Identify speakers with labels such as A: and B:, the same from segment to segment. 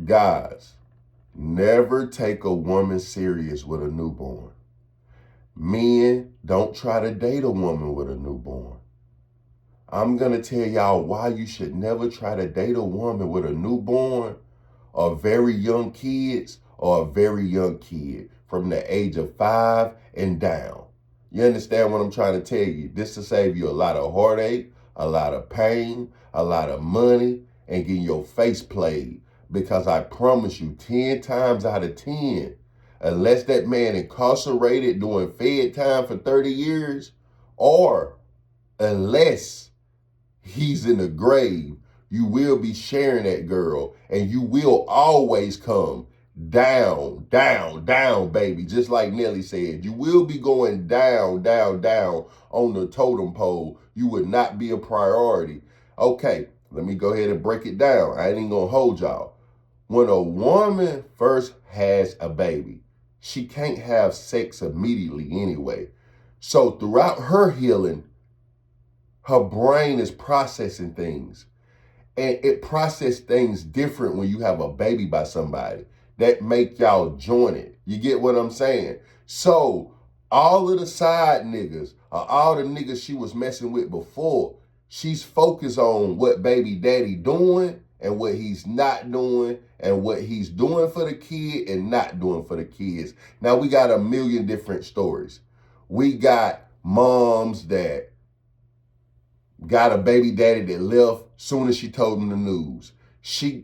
A: Guys, never take a woman serious with a newborn. Men, don't try to date a woman with a newborn. I'm going to tell y'all why you should never try to date a woman with a newborn or very young kids or a very young kid from the age of 5 and down. You understand what I'm trying to tell you? This will save you a lot of heartache, a lot of pain, a lot of money, and get your face played. Because I promise you, 10 times out of 10, unless that man incarcerated doing fed time for 30 years, or unless he's in the grave, you will be sharing that girl, and you will always come down, down, down, baby. Just like Nelly said, you will be going down, down, down on the totem pole. You would not be a priority. Okay, let me go ahead and break it down. I ain't even gonna hold y'all. When a woman first has a baby, she can't have sex immediately anyway. So throughout her healing, her brain is processing things. And it processes things different when you have a baby by somebody that make y'all jointed. You get what I'm saying? So all of the side niggas, or all the niggas she was messing with before, she's focused on what baby daddy doing and what he's not doing and what he's doing for the kid and not doing for the kids. Now we got a million different stories. We got moms that got a baby daddy that left soon as she told him the news.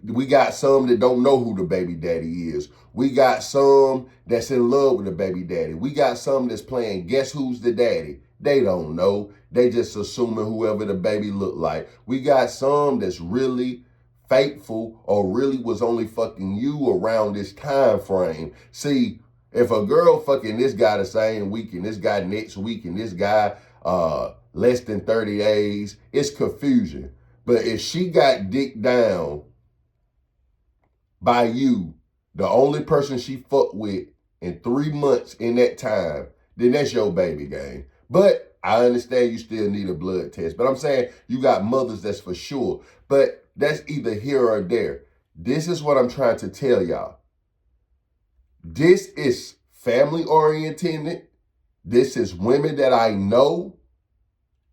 A: We got some that don't know who the baby daddy is. We got some that's in love with the baby daddy. We got some that's playing guess who's the daddy. They don't know. They just assuming whoever the baby look like. We got some that's really faithful or really was only fucking you around this time frame. See, if a girl fucking this guy the same week and this guy next week and this guy less than 30 days, it's confusion. But if she got dicked down by you, the only person she fucked with in 3 months in that time, then that's your baby game. But I understand you still need a blood test. But I'm saying you got mothers that's for sure. But that's either here or there. This is what I'm trying to tell y'all. This is family oriented. This is women that I know.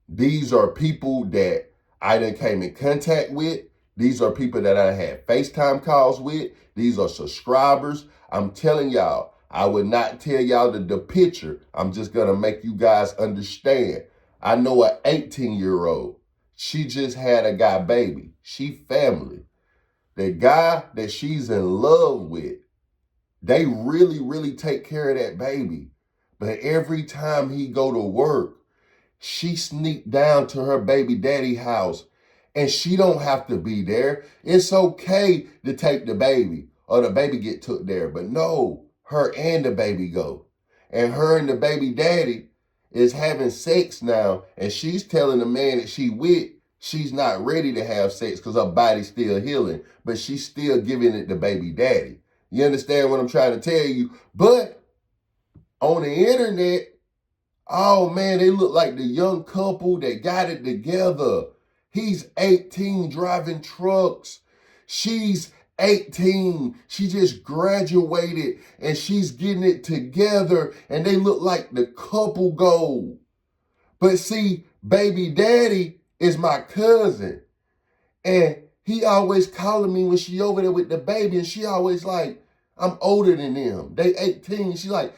A: These are people that I done came in contact with. These are people that I had FaceTime calls with. These are subscribers. I'm telling y'all, I would not tell y'all the picture. I'm just going to make you guys understand. I know an 18-year-old. She just had a guy baby. She family. The guy that she's in love with, they really, really take care of that baby. But every time he go to work, she sneaked down to her baby daddy house and she don't have to be there. It's okay to take the baby or the baby get took there. But no, her and the baby go. And her and the baby daddy is having sex now. And she's telling the man that she with, she's not ready to have sex because her body's still healing. But she's still giving it to baby daddy. You understand what I'm trying to tell you? But on the internet, oh man, they look like the young couple that got it together. He's 18 driving trucks. She's 18. She just graduated and she's getting it together and they look like the couple goal. But see, baby daddy is my cousin. And he always calling me when she over there with the baby and she always like, I'm older than them. They 18. She like,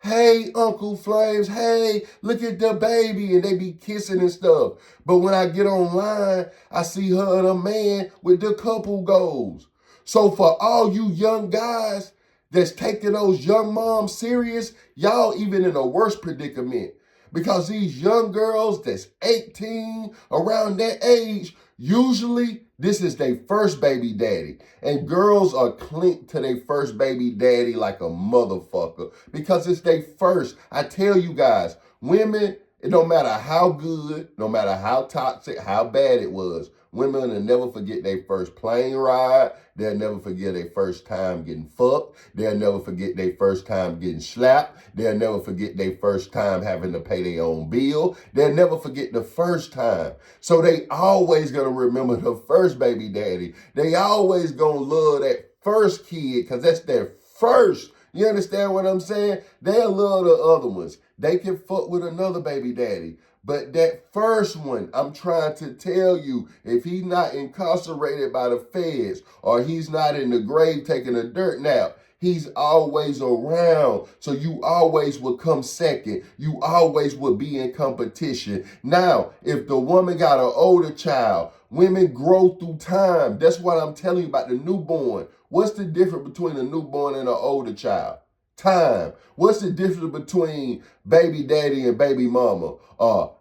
A: hey, Uncle Flames, hey, look at the baby. And they be kissing and stuff. But when I get online, I see her and a man with the couple goals. So for all you young guys that's taking those young moms serious, y'all even in a worse predicament. Because these young girls that's 18, around that age, usually this is their first baby daddy. And girls are clinked to their first baby daddy like a motherfucker. Because it's their first. I tell you guys, women, it don't matter how good, no matter how toxic, how bad it was, women will never forget their first plane ride. They'll never forget their first time getting fucked. They'll never forget their first time getting slapped. They'll never forget their first time having to pay their own bill. They'll never forget the first time. So they always gonna remember the first baby daddy. They always gonna love that first kid, because that's their first. You understand what I'm saying? They'll love the other ones. They can fuck with another baby daddy. But that first one, I'm trying to tell you, if he's not incarcerated by the feds or he's not in the grave taking a dirt nap, he's always around. So you always will come second. You always will be in competition. Now, if the woman got an older child, women grow through time. That's what I'm telling you about the newborn. What's the difference between a newborn and an older child? Time. What's the difference between baby daddy and baby mama?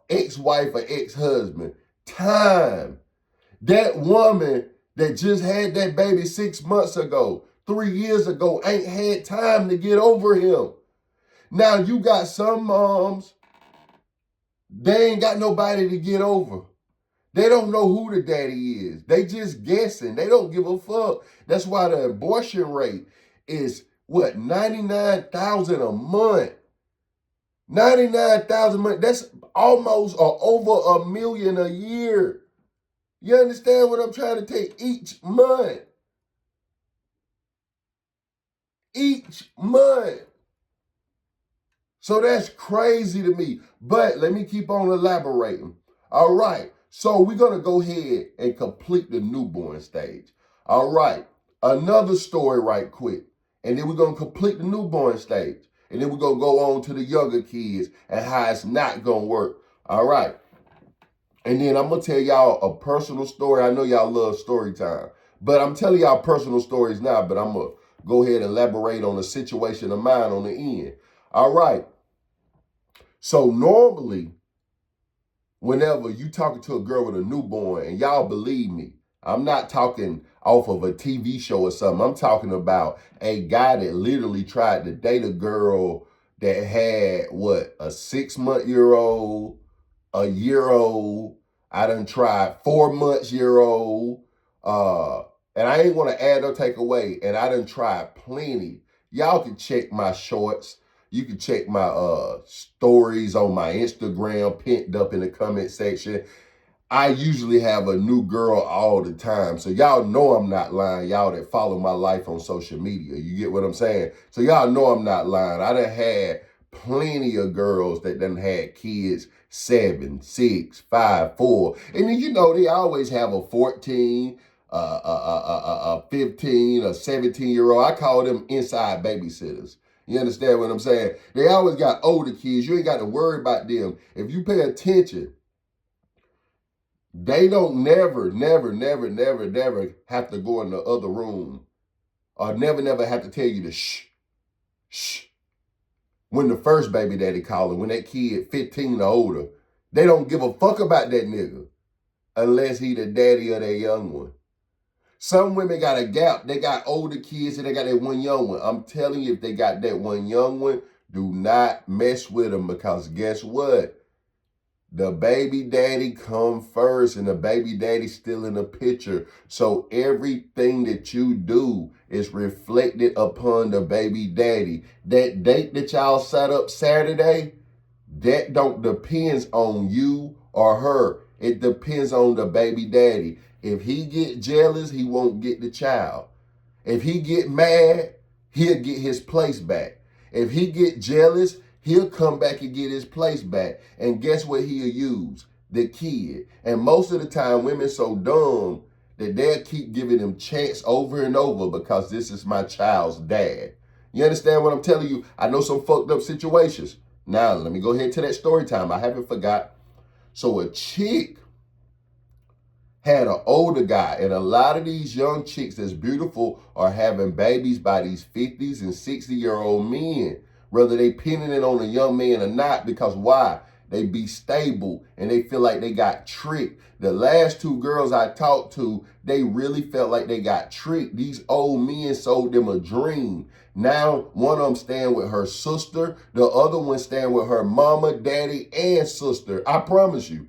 A: Ex-wife or ex-husband? Time. That woman that just had that baby 6 months ago, 3 years ago, ain't had time to get over him. Now you got some moms, they ain't got nobody to get over. They don't know who the daddy is. They just guessing. They don't give a fuck. That's why the abortion rate is, 99,000 a month. 99,000 a month. That's almost or over 1 million a year. You understand what I'm trying to take? Each month. Each month. So that's crazy to me. But let me keep on elaborating. All right. So we're going to go ahead and complete the newborn stage. All right. Another story right quick. And then we're going to complete the newborn stage. And then we're going to go on to the younger kids and how it's not going to work. All right. And then I'm going to tell y'all a personal story. I know y'all love story time. But I'm telling y'all personal stories now. But I'm going to go ahead and elaborate on a situation of mine on the end. All right. So normally, whenever you talking to a girl with a newborn, and y'all believe me, I'm not talking off of a TV show or something. I'm talking about a guy that literally tried to date a girl that had, a 6-month-year-old, a year-old. I done tried 4-month-year-old. And I ain't want to add or take away. And I done tried plenty. Y'all can check my shorts. You can check my stories on my Instagram, pinned up in the comment section. I usually have a new girl all the time. So y'all know I'm not lying. Y'all that follow my life on social media. You get what I'm saying? So y'all know I'm not lying. I done had plenty of girls that done had kids 7, 6, 5, 4. And then, they always have a 14, a 15, a 17-year-old. I call them inside babysitters. You understand what I'm saying? They always got older kids. You ain't got to worry about them. If you pay attention, they don't never have to go in the other room or never have to tell you to shh. When the first baby daddy calling, when that kid 15 or older, they don't give a fuck about that nigga unless he the daddy of that young one. Some women got a gap. They got older kids and they got that one young one. I'm telling you, if they got that one young one, do not mess with them, because guess what? The baby daddy come first, and the baby daddy still in the picture. So everything that you do is reflected upon the baby daddy. That date that y'all set up Saturday, that don't depends on you or her. It depends on the baby daddy. If he get jealous, he won't get the child. If he get mad, he'll get his place back. If he get jealous, he'll come back and get his place back. And guess what he'll use? The kid. And most of the time, women so dumb that they'll keep giving him chance over and over because this is my child's dad. You understand what I'm telling you? I know some fucked up situations. Now, let me go ahead to that story time. I haven't forgot. So a chick had an older guy, and a lot of these young chicks that's beautiful are having babies by these 50s and 60-year-old men, whether they pinning it on a young man or not, because why? They be stable and they feel like they got tricked. The last 2 girls I talked to, they really felt like they got tricked. These old men sold them a dream. Now, one of them stand with her sister, the other one stand with her mama, daddy, and sister. I promise you,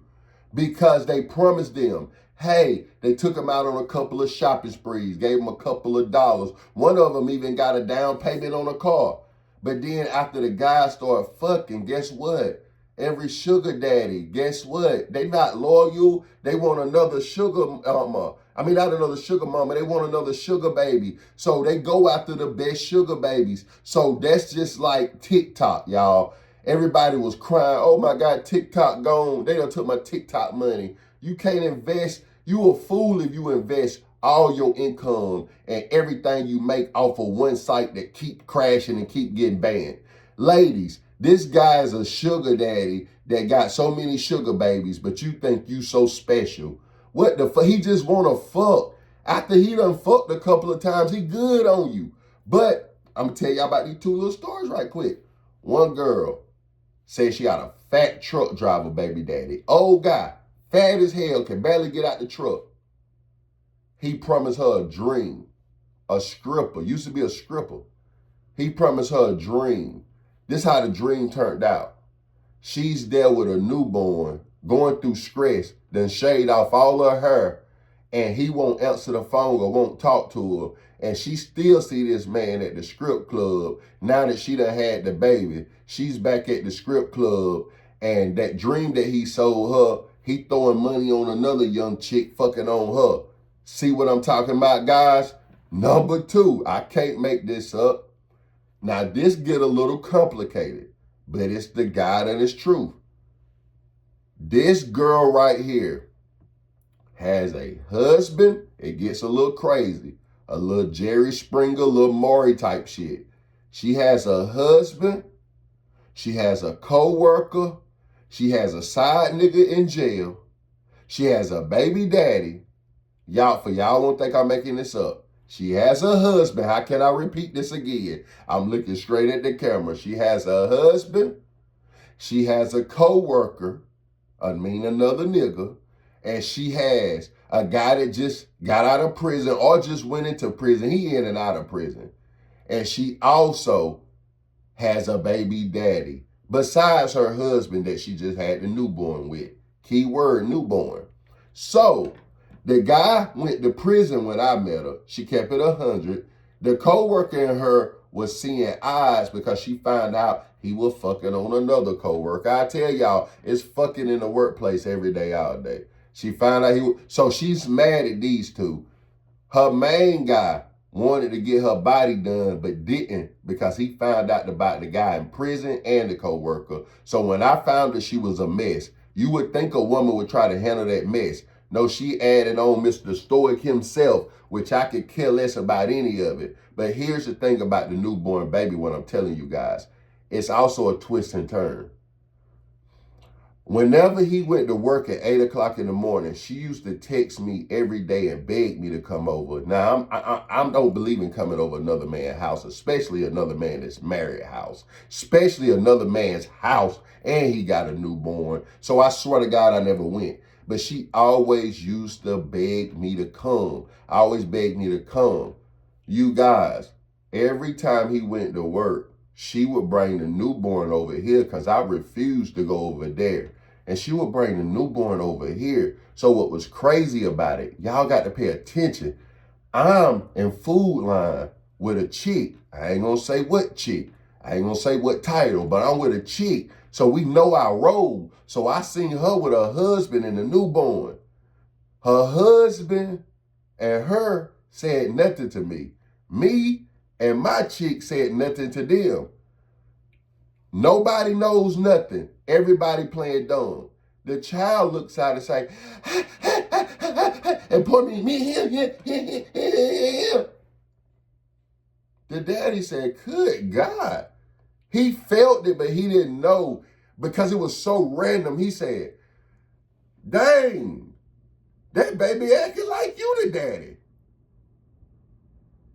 A: because they promised them. Hey, they took him out on a couple of shopping sprees, gave him a couple of dollars. One of them even got a down payment on a car. But then after the guys started fucking, guess what? Every sugar daddy, guess what? They not loyal. They want another sugar mama. Not another sugar mama. They want another sugar baby. So they go after the best sugar babies. So that's just like TikTok, y'all. Everybody was crying, oh my God, TikTok gone. They done took my TikTok money. You can't invest. You a fool if you invest all your income and everything you make off of one site that keep crashing and keep getting banned. Ladies, this guy is a sugar daddy that got so many sugar babies, but you think you so special. What the fuck? He just wanna fuck. After he done fucked a couple of times, he good on you. But I'm gonna tell y'all about these two little stories right quick. One girl said she got a fat truck driver baby daddy. Old guy, fat as hell, can barely get out the truck. He promised her a dream. A stripper. Used to be a stripper. He promised her a dream. This how the dream turned out. She's there with a newborn, going through stress, then shaved off all her hair, and he won't answer the phone or won't talk to her. And she still see this man at the strip club. Now that she done had the baby, she's back at the strip club, and that dream that he sold her, he throwing money on another young chick fucking on her. See what I'm talking about, guys? Number two, I can't make this up. Now this get a little complicated, but it's the God and it's truth. This girl right here has a husband. It gets a little crazy. A little Jerry Springer, little Maury type shit. She has a husband. She has a co-worker. She has a side nigga in jail. She has a baby daddy. Y'all won't think I'm making this up. She has a husband. How can I repeat this again? I'm looking straight at the camera. She has a husband. She has a co-worker. Another nigga. And she has a guy that just got out of prison or just went into prison. He in and out of prison. And she also has a baby daddy. Besides her husband that she just had the newborn with. Keyword newborn. So the guy went to prison when I met her. She kept it 100. The co-worker and her was seeing eyes because she found out he was fucking on another co-worker. I tell y'all, it's fucking in the workplace every day, all day. She found out so she's mad at these two. Her main guy wanted to get her body done, but didn't because he found out about the guy in prison and the co-worker. So when I found her, she was a mess. You would think a woman would try to handle that mess. No, she added on Mr. Stoic himself, which I could care less about any of it. But here's the thing about the newborn baby, what I'm telling you guys. It's also a twist and turn. Whenever he went to work at 8 o'clock in the morning, she used to text me every day and beg me to come over. Now, I don't believe in coming over another man's house, especially another man that's married house, especially another man's house, and he got a newborn. So I swear to God, I never went. But she always used to beg me to come. Always begged me to come. You guys, every time he went to work, she would bring the newborn over here because I refused to go over there. And she would bring the newborn over here. So what was crazy about it, y'all got to pay attention. I'm in Food Line with a chick. I ain't gonna say what chick. I ain't gonna say what title, but I'm with a chick. So we know our role. So I seen her with her husband and the newborn. Her husband and her said nothing to me. Me and my chick said nothing to them. Nobody knows nothing. Everybody playing dumb. The child looks out and say, and point me, him. The daddy said, good God. He felt it, but he didn't know because it was so random. He said, dang, that baby acting like you the daddy.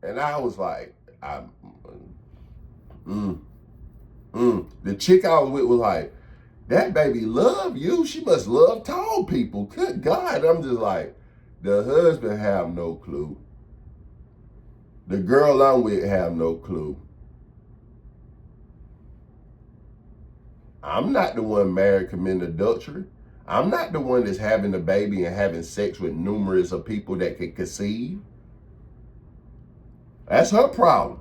A: And I was like, The chick I was with was like, that baby love you. She must love tall people. Good God. I'm just like, the husband have no clue. The girl I'm with have no clue. I'm not the one married committing adultery. I'm not the one that's having a baby and having sex with numerous of people that can conceive. That's her problem.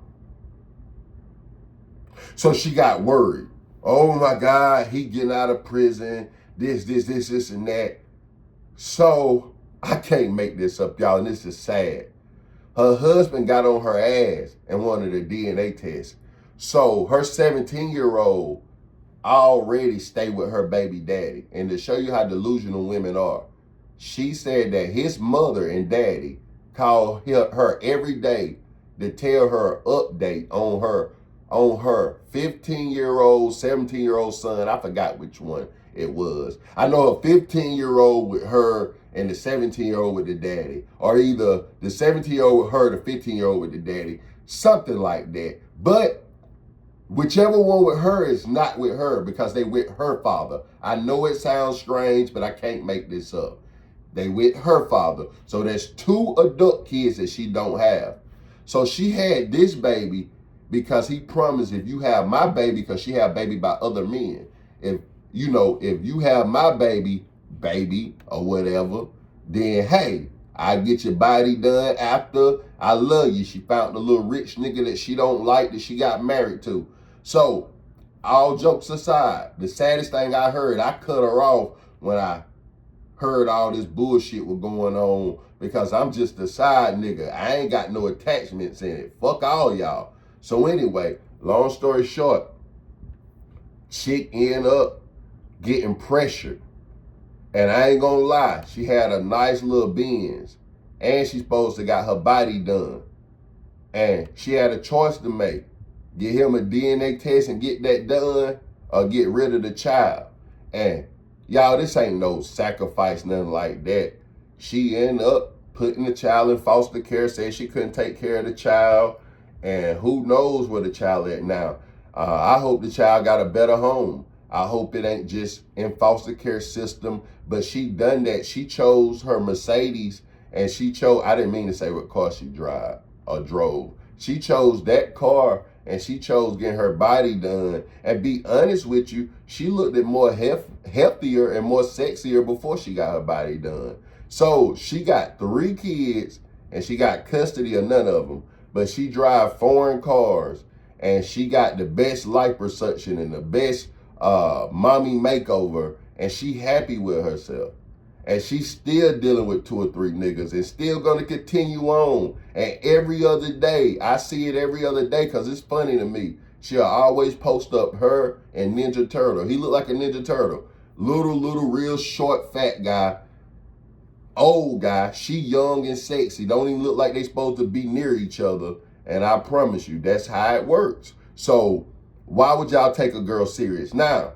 A: So she got worried. Oh my God, he getting out of prison. This, and that. So I can't make this up, y'all, and this is sad. Her husband got on her ass and wanted a DNA test. So her 17-year-old already stay with her baby daddy. And to show you how delusional women are, she said that his mother and daddy call her every day to tell her update on her 15-year-old, 17-year-old son. I forgot which one it was. I know a 15-year-old with her and the 17-year-old with the daddy, or either the 17-year-old with her, the 15-year-old with the daddy, something like that. But whichever one with her is not with her because they with her father. I know it sounds strange, but I can't make this up. They with her father. So there's 2 adult kids that she don't have. So she had this baby because he promised, if you have my baby, because she had baby by other men. If you have my baby or whatever, then hey, I get your body done after. I love you. She found the little rich nigga that she don't like that she got married to. So, all jokes aside, the saddest thing I heard, I cut her off when I heard all this bullshit was going on because I'm just a side nigga. I ain't got no attachments in it. Fuck all y'all. So anyway, long story short, chick end up getting pressured. And I ain't gonna lie, she had a nice little Benz. And she supposed to got her body done. And she had a choice to make. Get him a DNA test and get that done, or get rid of the child. And y'all, this ain't no sacrifice, nothing like that. She ended up putting the child in foster care, said she couldn't take care of the child. And who knows where the child at now. I hope the child got a better home. I hope it ain't just in foster care system, but she done that. She chose her Mercedes, and she chose, I didn't mean to say what car she drove. She chose that car, and she chose getting her body done. And be honest with you, she looked at more healthier and more sexier before she got her body done. So she got 3 kids, and she got custody of none of them. But she drive foreign cars, and she got the best liposuction and the best mommy makeover, and she happy with herself. And she's still dealing with 2 or 3 niggas and still gonna continue on. And every other day, I see it every other day because it's funny to me. She'll always post up her and Ninja Turtle. He look like a Ninja Turtle. Little, real short, fat guy. Old guy. She young and sexy. Don't even look like they supposed to be near each other. And I promise you, that's how it works. So why would y'all take a girl serious? Now,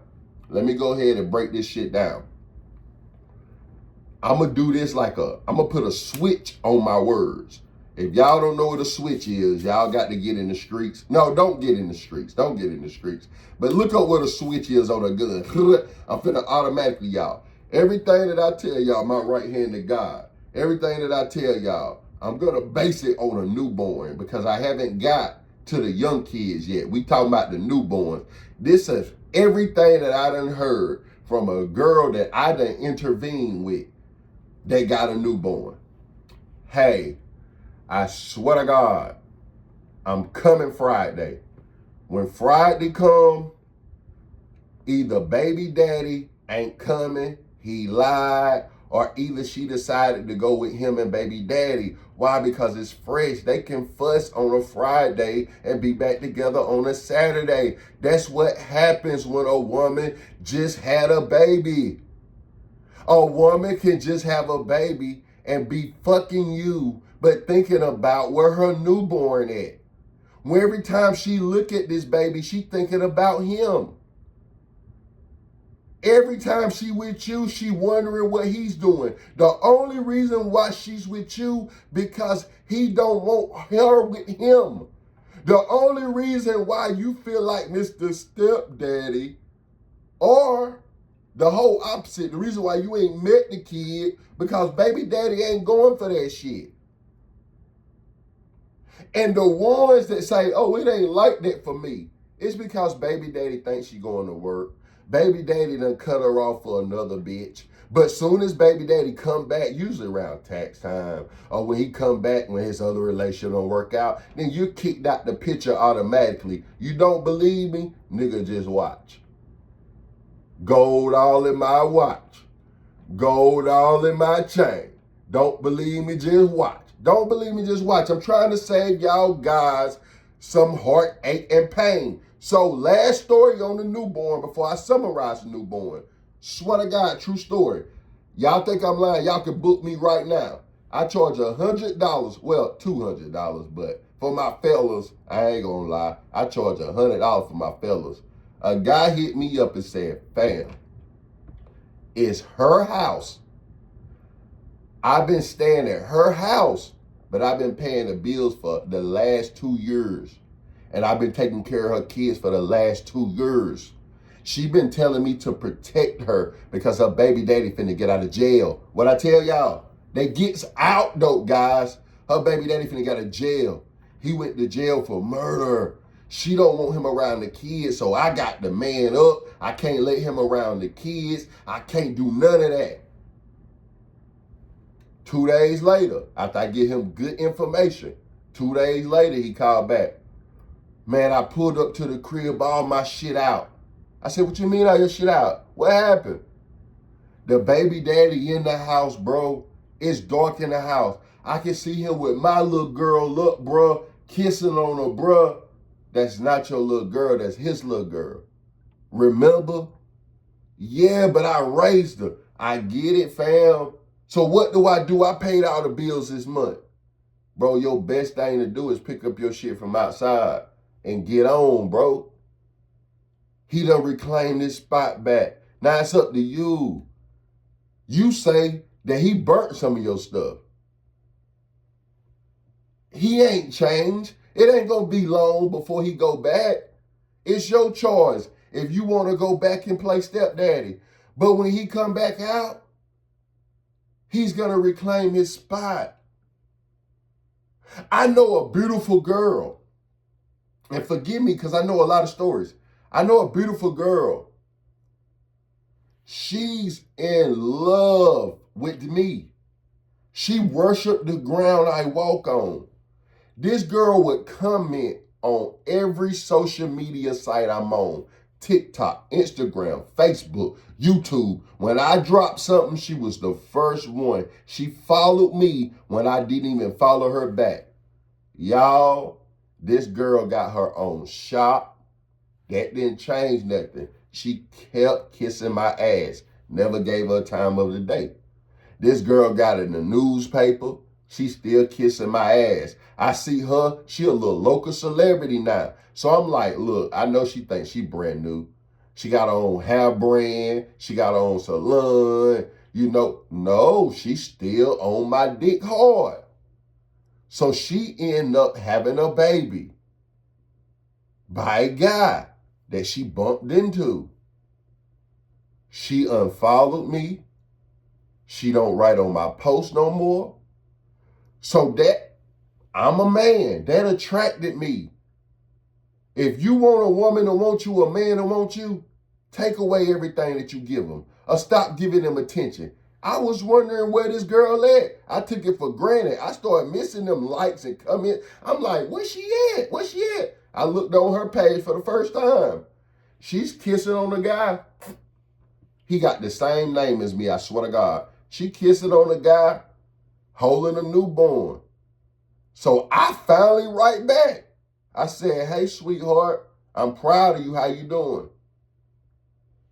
A: let me go ahead and break this shit down. I'm going to do this I'm going to put a switch on my words. If y'all don't know what a switch is, y'all got to get in the streets. No, don't get in the streets. Don't get in the streets. But look up what a switch is on a gun. I'm finna automatically, y'all. Everything that I tell y'all, my right hand to God, everything that I tell y'all, I'm going to base it on a newborn because I haven't got to the young kids yet. We talking about the newborns. This is everything that I done heard from a girl that I done intervened with. They got a newborn. Hey, I swear to God, I'm coming Friday. When Friday come, either baby daddy ain't coming, he lied, or either she decided to go with him and baby daddy. Why? Because it's fresh. They can fuss on a Friday and be back together on a Saturday. That's what happens when a woman just had a baby. A woman can just have a baby and be fucking you, but thinking about where her newborn at. When every time she look at this baby, she thinking about him. Every time she with you, she wondering what he's doing. The only reason why she's with you, because he don't want her with him. The only reason why you feel like Mr. Stepdaddy, or the whole opposite, the reason why you ain't met the kid, because baby daddy ain't going for that shit. And the ones that say, oh, it ain't like that for me, it's because baby daddy thinks she going to work. Baby daddy done cut her off for another bitch. But soon as baby daddy come back, usually around tax time, or when he come back when his other relationship don't work out, then you're kicked out the picture automatically. You don't believe me? Nigga, just watch. Gold all in my watch. Gold all in my chain. Don't believe me, just watch. Don't believe me, just watch. I'm trying to save y'all guys some heartache and pain. So last story on the newborn before I summarize the newborn. Swear to God, true story. Y'all think I'm lying, y'all can book me right now. I charge $100, well, $200, but for my fellas, I ain't gonna lie, I charge $100 for my fellas. A guy hit me up and said, fam, it's her house. I've been staying at her house, but I've been paying the bills for the last 2 years. And I've been taking care of her kids for the last 2 years. She been telling me to protect her because her baby daddy finna get out of jail. What I tell y'all, that gets out though, guys. Her baby daddy finna get out of jail. He went to jail for murder. She don't want him around the kids, so I got the man up. I can't let him around the kids. I can't do none of that. 2 days later, after I get him good information, 2 days later, he called back. Man, I pulled up to the crib, all my shit out. I said, what you mean all your shit out? What happened? The baby daddy in the house, bro. It's dark in the house. I can see him with my little girl up, bro, kissing on her, bro. That's not your little girl, that's his little girl. Remember? Yeah, but I raised her. I get it, fam. So what do? I paid all the bills this month. Bro, your best thing to do is pick up your shit from outside and get on, bro. He done reclaimed this spot back. Now it's up to you. You say that he burnt some of your stuff. He ain't changed. It ain't gonna be long before he go back. It's your choice if you want to go back and play stepdaddy. But when he come back out, he's gonna reclaim his spot. I know a beautiful girl, and forgive me because I know a lot of stories. I know a beautiful girl. She's in love with me. She worshiped the ground I walk on. This girl would comment on every social media site I'm on. TikTok, Instagram, Facebook, YouTube. When I dropped something, she was the first one. She followed me when I didn't even follow her back. Y'all, this girl got her own shop. That didn't change nothing. She kept kissing my ass. Never gave her time of the day. This girl got in the newspaper. She still kissing my ass. I see her. She a little local celebrity now. So I'm like, look, I know she thinks she brand new. She got her own hair brand. She got her own salon. You know, no, she still on my dick hard. So she ended up having a baby by a guy that she bumped into. She unfollowed me. She don't write on my post no more. So that, I'm a man. That attracted me. If you want a woman to want you, a man to want you, take away everything that you give them. Or stop giving them attention. I was wondering where this girl at. I took it for granted. I started missing them likes and comments. I'm like, where she at? Where she at? I looked on her page for the first time. She's kissing on the guy. He got the same name as me, I swear to God. She kissing on the guy holding a newborn. So I finally write back. I said, hey, sweetheart, I'm proud of you. How you doing?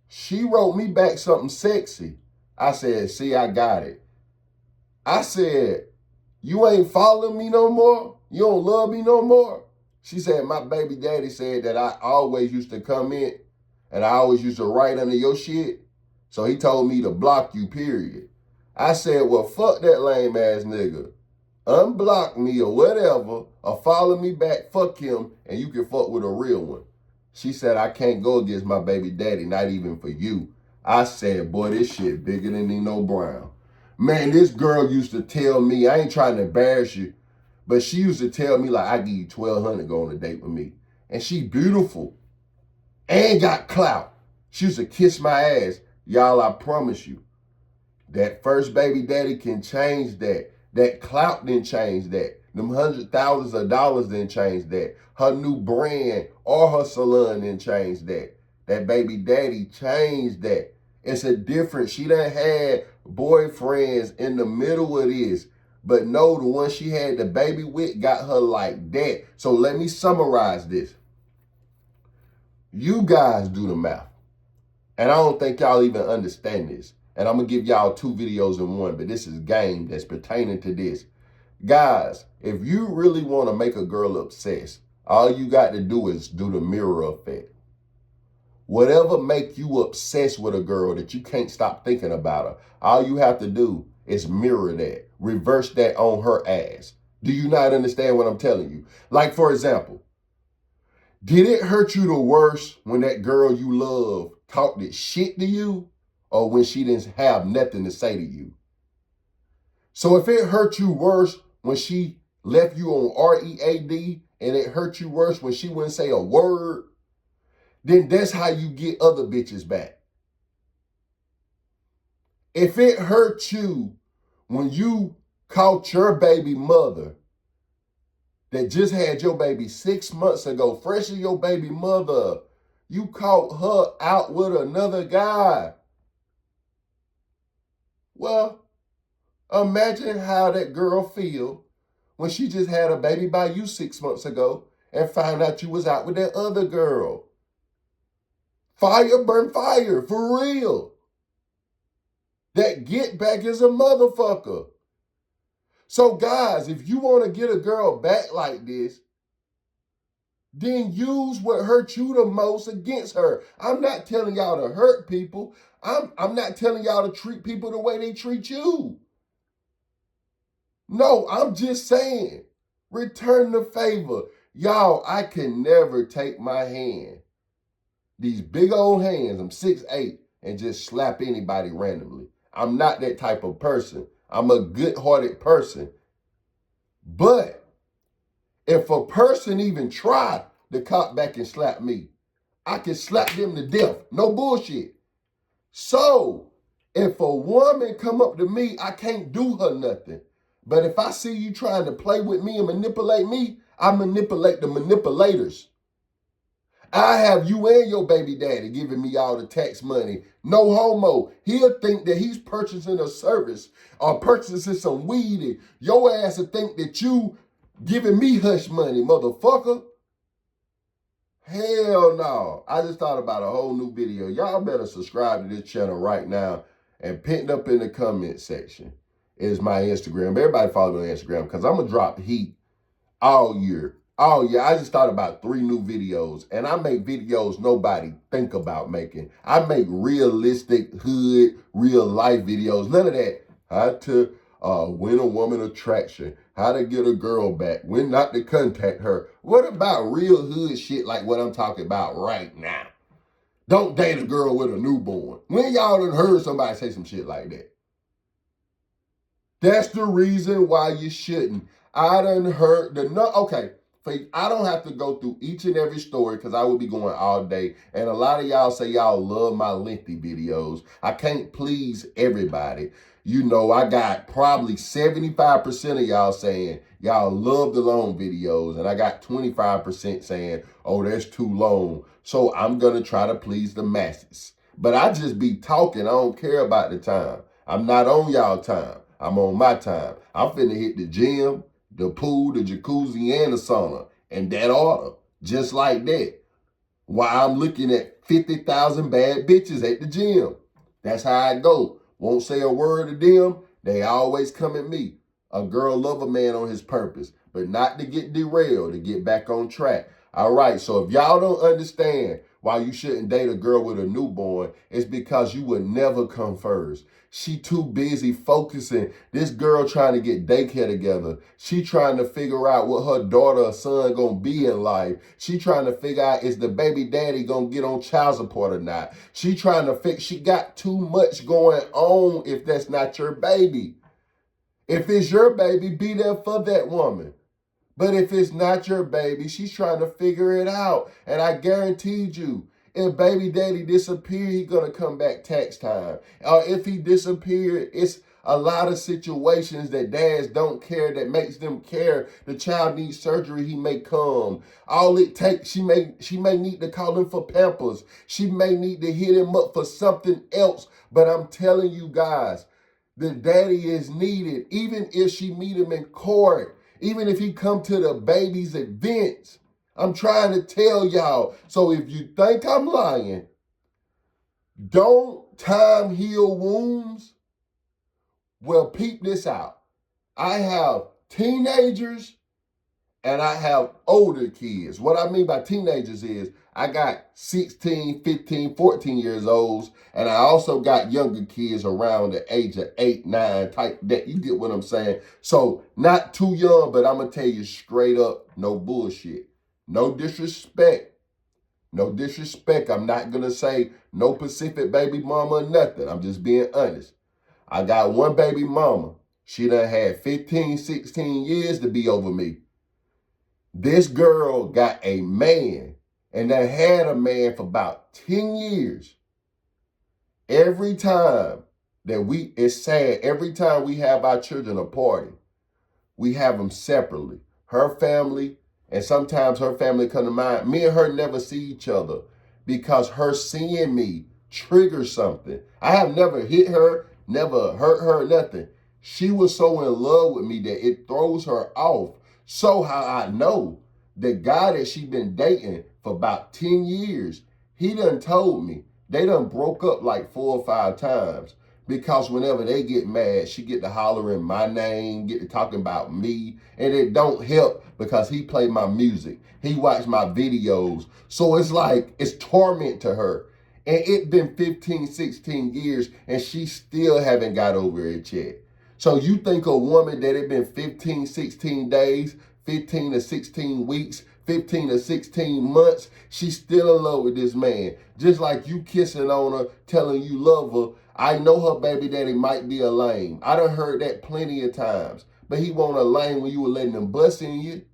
A: She wrote me back something sexy. I said, see, I got it. I said, you ain't following me no more? You don't love me no more? She said, my baby daddy said that I always used to come in and I always used to write under your shit. So he told me to block you, period. I said, well, fuck that lame ass nigga. Unblock me or whatever, or follow me back, fuck him, and you can fuck with a real one. She said, I can't go against my baby daddy, not even for you. I said, boy, this shit bigger than Nino Brown. Man, this girl used to tell me, I ain't trying to embarrass you, but she used to tell me, like, I give you $1,200 to go on a date with me. And she beautiful and got clout. She used to kiss my ass. Y'all, I promise you, that first baby daddy can change that. That clout didn't change that. Them $100,000s of dollars didn't change that. Her new brand or her salon didn't change that. That baby daddy changed that. It's a difference. She done had boyfriends in the middle of this. But no, the one she had the baby with got her like that. So let me summarize this. You guys do the math. And I don't think y'all even understand this. And I'm going to give y'all 2 videos in one, but this is game that's pertaining to this. Guys, if you really want to make a girl obsessed, all you got to do is do the mirror effect. Whatever make you obsessed with a girl that you can't stop thinking about her, all you have to do is mirror that. Reverse that on her ass. Do you not understand what I'm telling you? Like, for example, did it hurt you the worst when that girl you love talked that shit to you, or when she didn't have nothing to say to you? So if it hurt you worse when she left you on READ, and it hurt you worse when she wouldn't say a word, then that's how you get other bitches back. If it hurt you when you caught your baby mother that just had your baby 6 months ago, fresh as your baby mother, you caught her out with another guy. Well, imagine how that girl feel when she just had a baby by you 6 months ago and found out you was out with that other girl. Fire burn fire, for real. That get back is a motherfucker. So guys, if you want to get a girl back like this, then use what hurt you the most against her. I'm not telling y'all to hurt people. I'm not telling y'all to treat people the way they treat you. No, I'm just saying, return the favor. Y'all, I can never take my hand, these big old hands, I'm 6'8", and just slap anybody randomly. I'm not that type of person. I'm a good-hearted person. But if a person even try to cop back and slap me, I can slap them to death. No bullshit. So, if a woman come up to me, I can't do her nothing. But if I see you trying to play with me and manipulate me, I manipulate the manipulators. I have you and your baby daddy giving me all the tax money. No homo. He'll think that he's purchasing a service or purchasing some weed. And your ass will think that you giving me hush money, motherfucker. Hell no. I just thought about a whole new video. Y'all better subscribe to this channel right now. And pinned up in the comment section is my Instagram. Everybody follow me on Instagram because I'm going to drop heat all year. Oh yeah, I just thought about 3 new videos, and I make videos nobody think about making. I make realistic hood, real life videos. None of that. How to win a woman attraction, how to get a girl back, when not to contact her. What about real hood shit like what I'm talking about right now? Don't date a girl with a newborn. When y'all done heard somebody say some shit like that? That's the reason why you shouldn't. I done heard okay. I don't have to go through each and every story because I would be going all day. And a lot of y'all say y'all love my lengthy videos. I can't please everybody. You know, I got probably 75% of y'all saying y'all love the long videos. And I got 25% saying, oh, that's too long. So I'm going to try to please the masses. But I just be talking. I don't care about the time. I'm not on y'all time. I'm on my time. I'm finna hit the gym, the pool, the jacuzzi, and the sauna. And that order. Just like that. While I'm looking at 50,000 bad bitches at the gym. That's how I go. Won't say a word to them. They always come at me. A girl love a man on his purpose. But not to get derailed, to get back on track. All right, so if y'all don't understand why you shouldn't date a girl with a newborn, it's because you would never come first. She too busy focusing. This girl trying to get daycare together. She trying to figure out what her daughter or son gonna be in life. She trying to figure out is the baby daddy gonna get on child support or not. She trying to fix. She got too much going on if that's not your baby. If it's your baby, be there for that woman. But if it's not your baby, she's trying to figure it out. And I guaranteed you, if baby daddy disappeared, he gonna come back tax time. Or if he disappeared, it's a lot of situations that dads don't care that makes them care. The child needs surgery, he may come. All it takes, she may need to call him for Pampers. She may need to hit him up for something else. But I'm telling you guys, the daddy is needed. Even if she meet him in court, even if he come to the baby's events. I'm trying to tell y'all. So if you think I'm lying, don't time heal wounds. Well, peep this out. I have teenagers and I have older kids. What I mean by teenagers is I got 16, 15, 14 years olds, and I also got younger kids around the age of 8, 9, type that. You get what I'm saying? So not too young, but I'm going to tell you straight up, no bullshit. No disrespect. No disrespect. I'm not going to say no Pacific baby mama or nothing. I'm just being honest. I got one baby mama. She done had 15, 16 years to be over me. This girl got a man and done had a man for about 10 years. Every time it's sad, every time we have our children a party, we have them separately. Her family, and sometimes her family come to mind. Me and her never see each other because her seeing me triggers something. I have never hit her, never hurt her, nothing. She was so in love with me that it throws her off. So how I know the guy that she been dating for about 10 years, he done told me they done broke up like 4 or 5 times. Because whenever they get mad, she get to hollering my name, get to talking about me. And it don't help because he play my music. He watch my videos. So it's like, it's torment to her. And it been 15, 16 years and she still haven't got over it yet. So you think a woman that it been 15, 16 days, 15 to 16 weeks, 15 to 16 months, she's still in love with this man. Just like you kissing on her, telling you love her. I know her baby daddy might be a lame. I done heard that plenty of times. But he want a lame when you were letting them bust in you.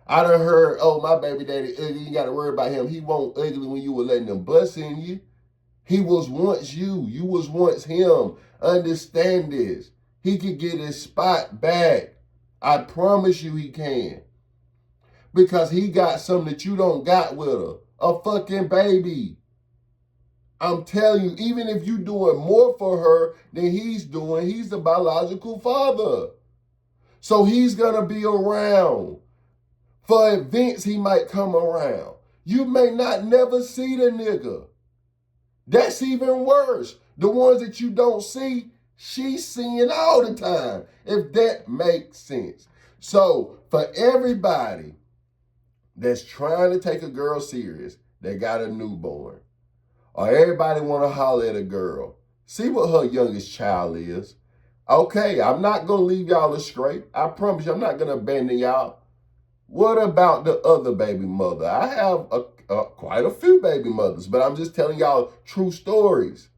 A: I done heard, oh, my baby daddy ugly, you got to worry about him. He won't ugly when you were letting them bust in you. He was once you. You was once him. Understand this. He could get his spot back. I promise you he can. Because he got something that you don't got with her. A fucking baby. I'm telling you, even if you doing more for her than he's doing, he's the biological father. So he's going to be around. For events, he might come around. You may not never see the nigga. That's even worse. The ones that you don't see, she's seeing all the time. If that makes sense. So for everybody that's trying to take a girl serious, they got a newborn. Or everybody want to holler at a girl. See what her youngest child is. Okay, I'm not going to leave y'all astray. I promise you, I'm not going to abandon y'all. What about the other baby mother? I have quite a few baby mothers, but I'm just telling y'all true stories.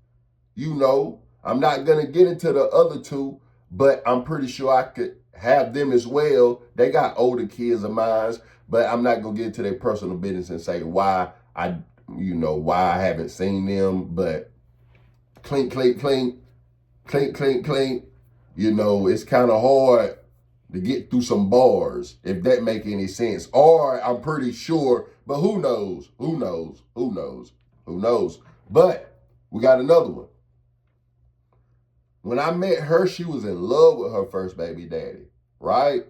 A: You know, I'm not going to get into the other two, but I'm pretty sure I could have them as well. They got older kids of mine, but I'm not going to get into their personal business and say why I haven't seen them, but clink, clink, clink, clink, clink, clink. You know, it's kind of hard to get through some bars, if that make any sense. Or I'm pretty sure, but who knows? Who knows? Who knows? Who knows? But we got another one. When I met her, she was in love with her first baby daddy, right?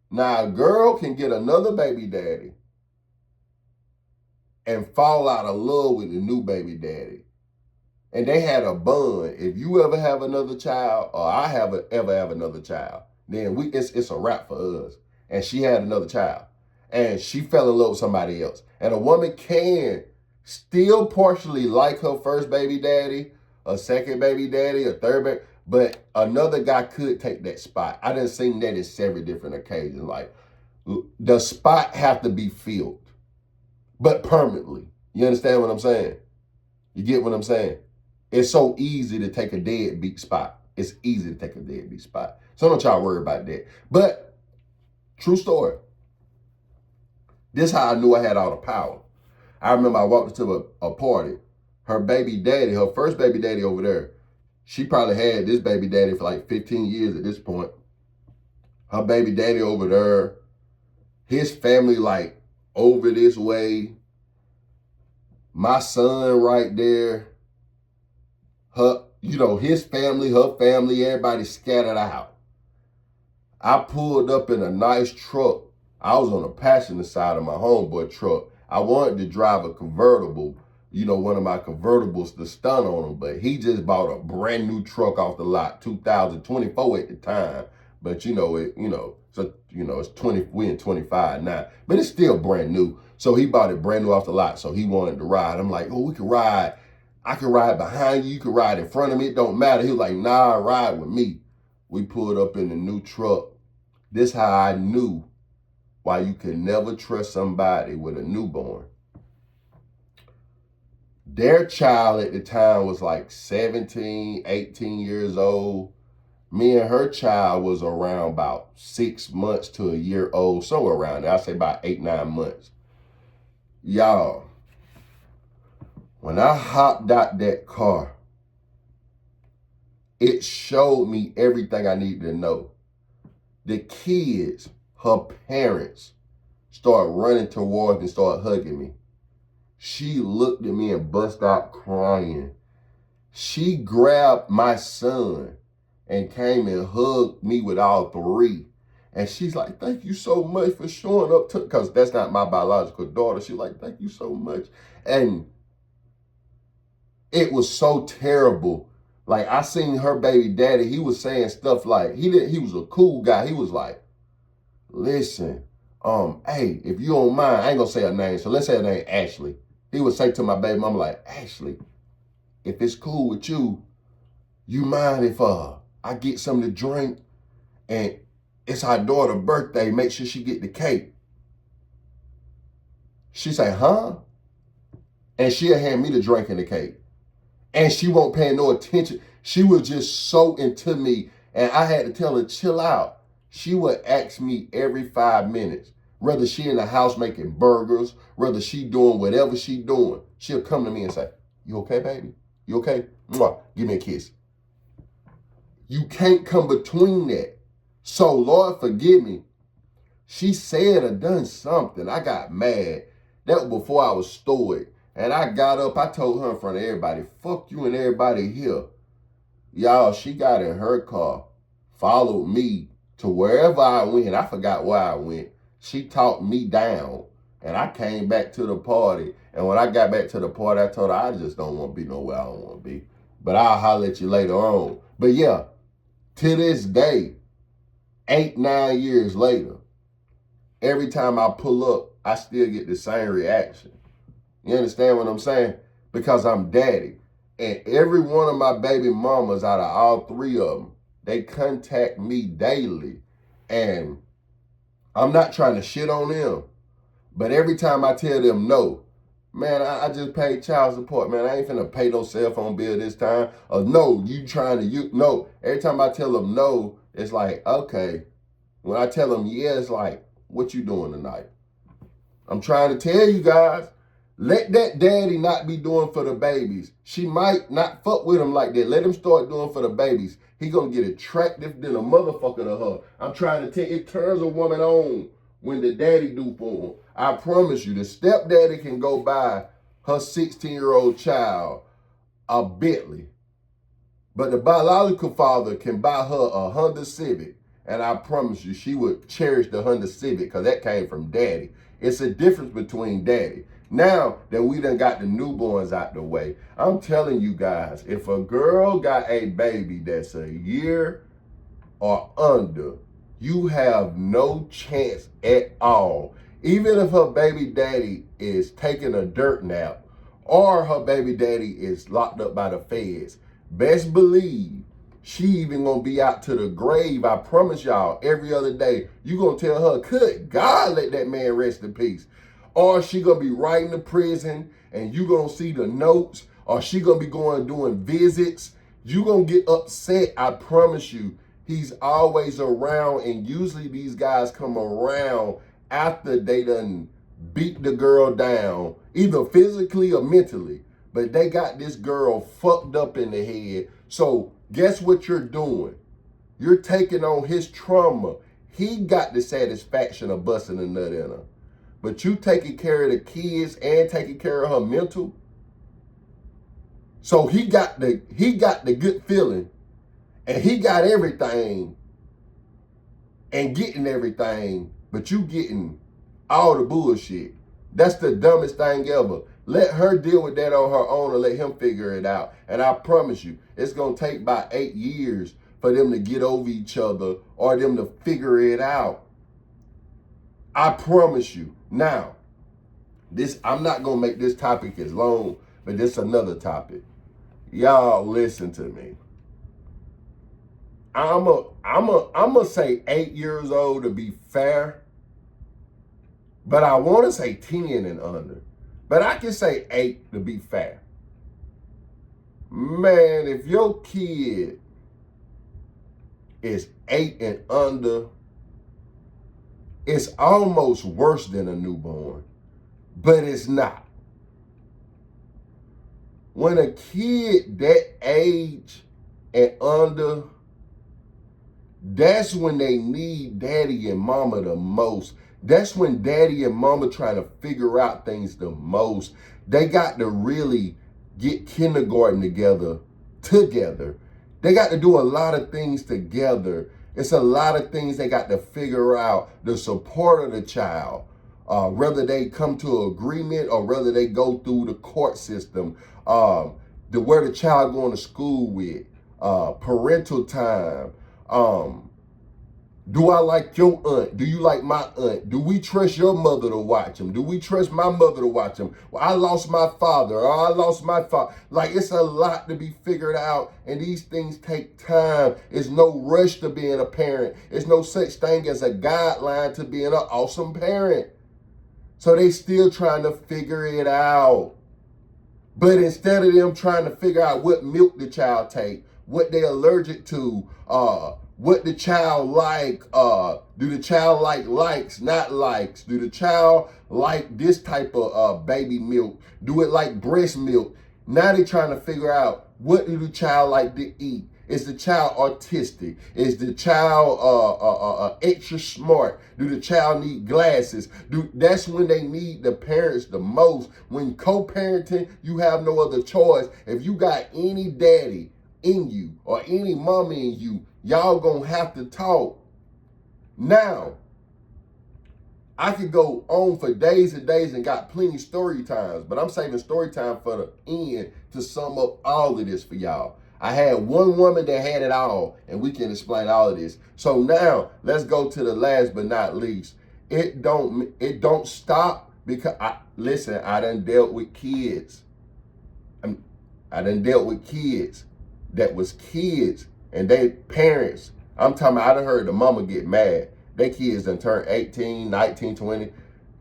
A: Now, a girl can get another baby daddy and fall out of love with the new baby daddy. And they had a bond. If you ever have another child, or I ever have another child, then it's a wrap for us. And she had another child. And she fell in love with somebody else. And a woman can still partially like her first baby daddy, a second baby daddy, a third baby, but another guy could take that spot. I done seen that in several different occasions. Like, the spot have to be filled, but permanently. You understand what I'm saying? You get what I'm saying? It's so easy to take a deadbeat spot. It's easy to take a deadbeat spot. So don't y'all worry about that. But, true story. This how I knew I had all the power. I remember I walked into a party. Her baby daddy, her first baby daddy over there, She probably had this baby daddy for like 15 years at this point. Her baby daddy over there, his family like over this way, my son right there, her, his family, her family, everybody scattered out. I pulled up in a nice truck. I was on the passenger side of my homeboy truck. I wanted to drive a convertible, one of my convertibles to stun on him, but he just bought a brand new truck off the lot, 2024 at the time. But it's 20, we in 25 now, but it's still brand new. So he bought it brand new off the lot. So he wanted to ride. I'm like, oh, we can ride. I can ride behind you. You can ride in front of me. It don't matter. He was like, nah, ride with me. We pulled up in the new truck. This how I knew why you can never trust somebody with a newborn. Their child at the time was like 17, 18 years old. Me and her child was around about 6 months to a year old, somewhere around there. I say about 8, 9 months. Y'all, when I hopped out that car, it showed me everything I needed to know. The kids, her parents, started running towards me and started hugging me. She looked at me and bust out crying. She grabbed my son and came and hugged me with all three. And she's like, thank you so much for showing up to, because that's not my biological daughter. She's like, thank you so much. And it was so terrible. Like, I seen her baby daddy, he was saying stuff like, he was a cool guy. He was like, listen, hey, if you don't mind, I ain't gonna say her name, so let's say her name Ashley. He would say to my baby mama, like, Ashley, if it's cool with you, you mind if I get something to drink and it's our daughter's birthday, make sure she get the cake. She say, huh? And she'll hand me the drink and the cake. And she won't pay no attention. She was just so into me. And I had to tell her, chill out. She would ask me every 5 minutes, whether she in the house making burgers, whether she doing whatever she doing. She'll come to me and say, you okay, baby? You okay? Mwah. Give me a kiss. You can't come between that. So Lord forgive me. She said or done something. I got mad. That was before I was stoic. And I got up, I told her in front of everybody, fuck you and everybody here. Y'all, she got in her car, followed me to wherever I went. I forgot where I went. She talked me down, and I came back to the party. And when I got back to the party, I told her, I just don't want to be nowhere I don't want to be. But I'll holler at you later on. But yeah, to this day, 8, 9 years later, every time I pull up, I still get the same reaction. You understand what I'm saying? Because I'm daddy. And every one of my baby mamas, out of all 3 of them, they contact me daily. And I'm not trying to shit on them. But every time I tell them no, man, I just paid child support, man. I ain't finna pay no cell phone bill this time. Or no, no. Every time I tell them no, it's like, okay. When I tell them yeah, it's like, what you doing tonight? I'm trying to tell you guys, let that daddy not be doing for the babies. She might not fuck with him like that. Let him start doing for the babies. He gonna get attractive than a motherfucker to her. I'm trying to tell you, it turns a woman on when the daddy do for him. I promise you, the stepdaddy can go buy her 16-year-old child a Bentley. But the biological father can buy her a Honda Civic. And I promise you, she would cherish the Honda Civic because that came from daddy. It's a difference between daddy. Now that we done got the newborns out the way, I'm telling you guys, if a girl got a baby that's a year or under, you have no chance at all. Even if her baby daddy is taking a dirt nap or her baby daddy is locked up by the feds, best believe she even gonna be out to the grave. I promise y'all, every other day, you gonna tell her, good God, let that man rest in peace. Or she gonna be writing to prison and you gonna see the notes, or she gonna be going doing visits. You gonna get upset, I promise you. He's always around, and usually these guys come around after they done beat the girl down, either physically or mentally. But they got this girl fucked up in the head. So Guess what you're doing? You're taking on his trauma. He got the satisfaction of busting a nut in her. But you taking care of the kids and taking care of her mental. So he got the good feeling, and he got everything and getting everything, but you getting all the bullshit. That's the dumbest thing ever. Let her deal with that on her own and let him figure it out. And I promise you, it's going to take about 8 years for them to get over each other or them to figure it out. I promise you. Now, I'm not going to make this topic as long, but this is another topic. Y'all listen to me. I'm a say 8 years old to be fair, but I want to say 10 and under. But I can say 8 to be fair. Man, if your kid is 8 and under, it's almost worse than a newborn, but it's not. When a kid that age and under, that's when they need daddy and mama the most. That's when daddy and mama trying to figure out things the most. They got to really get kindergarten together. They got to do a lot of things together. It's a lot of things they got to figure out. The support of the child, whether they come to an agreement or whether they go through the court system, where the child going to school with, parental time. Do I like your aunt? Do you like my aunt? Do we trust your mother to watch him? Do we trust my mother to watch him? Well, I lost my father, or I lost my father. Like, it's a lot to be figured out, and these things take time. It's no rush to being a parent. It's no such thing as a guideline to being an awesome parent. So they still trying to figure it out. But instead of them trying to figure out what milk the child take, what they're allergic to, what the child like, do the child like likes, not likes? Do the child like this type of baby milk? Do it like breast milk? Now they're trying to figure out, what do the child like to eat? Is the child autistic? Is the child extra smart? Do the child need glasses? That's when they need the parents the most. When co-parenting, you have no other choice. If you got any daddy in you or any mommy in you, y'all gonna have to talk. Now, I could go on for days and days and got plenty story times, but I'm saving story time for the end to sum up all of this for y'all. I had one woman that had it all, and we can explain all of this. So now, let's go to the last but not least. It don't stop because, I done dealt with kids. I done dealt with kids that was kids and they parents. I'm talking about, I done heard the mama get mad. They kids done turned 18, 19, 20.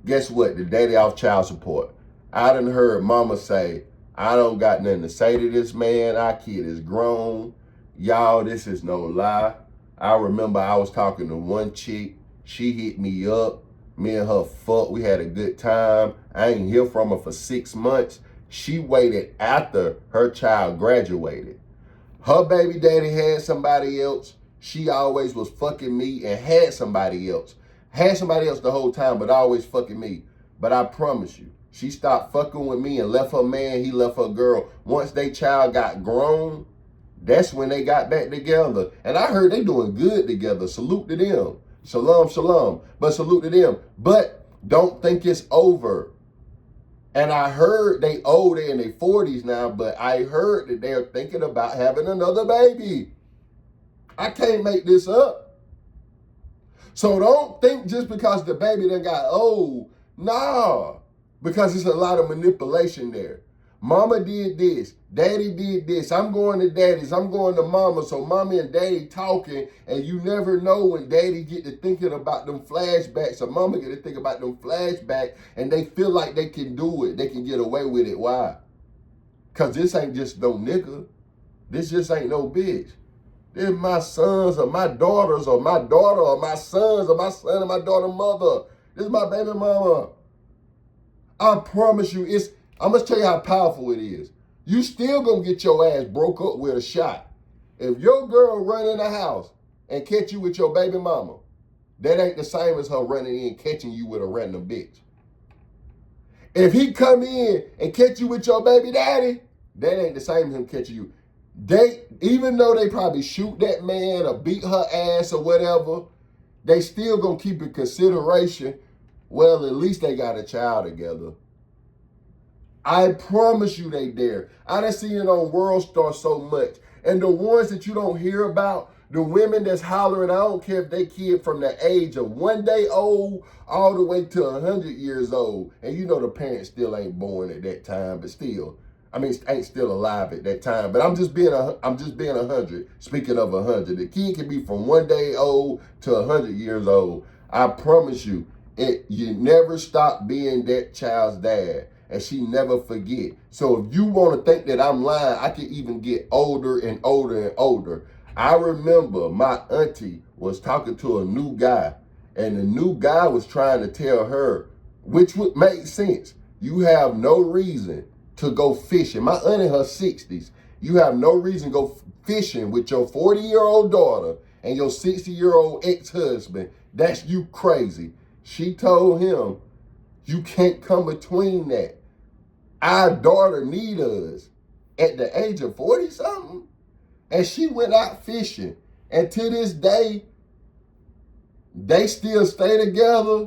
A: Guess what? The daddy off child support. I done heard mama say, I don't got nothing to say to this man. Our kid is grown. Y'all, this is no lie. I remember I was talking to one chick. She hit me up. Me and her fucked. We had a good time. I ain't hear from her for 6 months. She waited after her child graduated. Her baby daddy had somebody else. She always was fucking me and had somebody else. Had somebody else the whole time, but always fucking me. But I promise you, she stopped fucking with me and left her man, he left her girl. Once they child got grown, that's when they got back together. And I heard they doing good together. Salute to them. Shalom, shalom. But salute to them. But don't think it's over. And I heard they old, they in their 40s now, but I heard that they're thinking about having another baby. I can't make this up. So don't think just because the baby done got old. Nah, because there's a lot of manipulation there. Mama did this, daddy did this. I'm going to daddy's, I'm going to mama. So mommy and daddy talking, and you never know when daddy get to thinking about them flashbacks or mama get to think about them flashbacks, and they feel like they can do it. They can get away with it. Why? Because this ain't just no nigga. This just ain't no bitch. They're my sons or my daughters or my daughter or my sons or my son and my daughter mother. This is my baby mama. I promise you, I'm going to tell you how powerful it is. You still going to get your ass broke up with a shot. If your girl run in the house and catch you with your baby mama, that ain't the same as her running in catching you with a random bitch. If he come in and catch you with your baby daddy, that ain't the same as him catching you. Even though they probably shoot that man or beat her ass or whatever, they still gonna keep in consideration, well, at least they got a child together. I promise you they there. I done seen it on World Star so much. And the ones that you don't hear about, the women that's hollering, I don't care if they kid from the age of 1 day old all the way to 100 years old. And you know the parents still ain't born at that time, but still, I mean, ain't still alive at that time. But I'm just being 100. Speaking of 100, the kid can be from 1 day old to 100 years old. I promise you, you never stop being that child's dad. And she never forget. So if you want to think that I'm lying, I can even get older and older and older. I remember my auntie was talking to a new guy, and the new guy was trying to tell her, which would make sense. You have no reason to go fishing. My aunt in her 60s, you have no reason to go fishing with your 40-year-old daughter and your 60-year-old ex-husband. That's you crazy. She told him, you can't come between that. Our daughter need us at the age of 40 something. And she went out fishing. And to this day, they still stay together.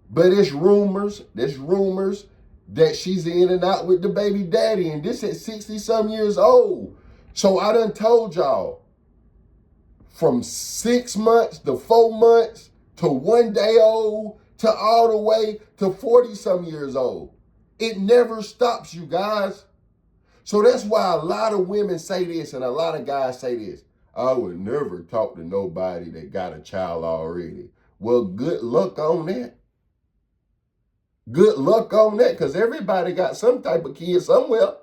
A: But there's rumors that she's in and out with the baby daddy. And this at 60 some years old. So I done told y'all, from 6 months to 4 months to 1 day old to all the way to 40 some years old. It never stops, you guys. So that's why a lot of women say this and a lot of guys say this. I would never talk to nobody that got a child already. Well, good luck on that. Good luck on that, because everybody got some type of kid somewhere,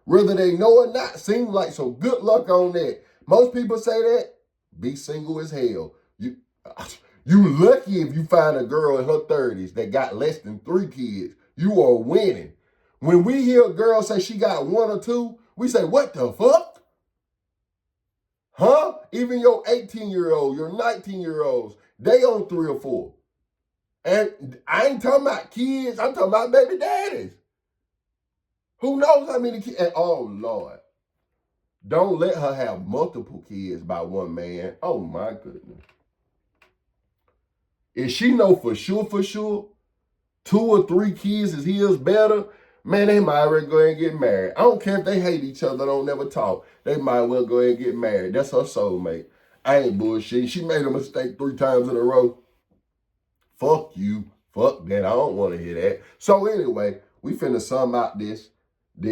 A: whether they know or not. Seems like, so good luck on that. Most people say that, be single as hell. You lucky if you find a girl in her 30s that got less than 3 kids. You are winning. When we hear a girl say she got 1 or 2, we say, what the fuck? Huh? Even your 18-year-old, your 19-year-olds, they on 3 or 4. And I ain't talking about kids, I'm talking about baby daddies. Who knows how many kids? And oh, Lord. Don't let her have multiple kids by one man. Oh, my goodness. If she know for sure, 2 or 3 kids is his better, man, they might already go ahead and get married. I don't care if they hate each other, don't never talk. They might well go ahead and get married. That's her soulmate. I ain't bullshit. She made a mistake 3 times in a row. Fuck you. Fuck that. I don't want to hear that. So anyway, we finna sum out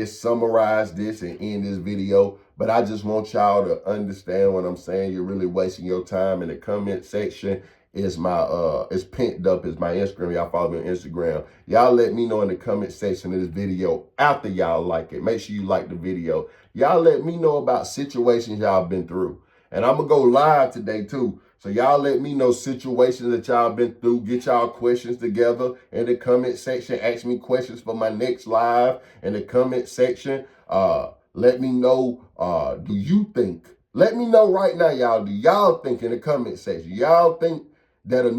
A: summarize this and end this video. But I just want y'all to understand what I'm saying. You're really wasting your time in the comment section. Is my it's pinned up is my Instagram. Y'all follow me on Instagram. Y'all let me know in the comment section of this video after y'all like it. Make sure you like the video. Y'all let me know about situations y'all been through. And I'm gonna go live today too. So y'all let me know situations that y'all been through. Get y'all questions together in the comment section. Ask me questions for my next live in the comment section. Let me know, do you think? Let me know right now, y'all. Do y'all think in the comment section? Y'all think that a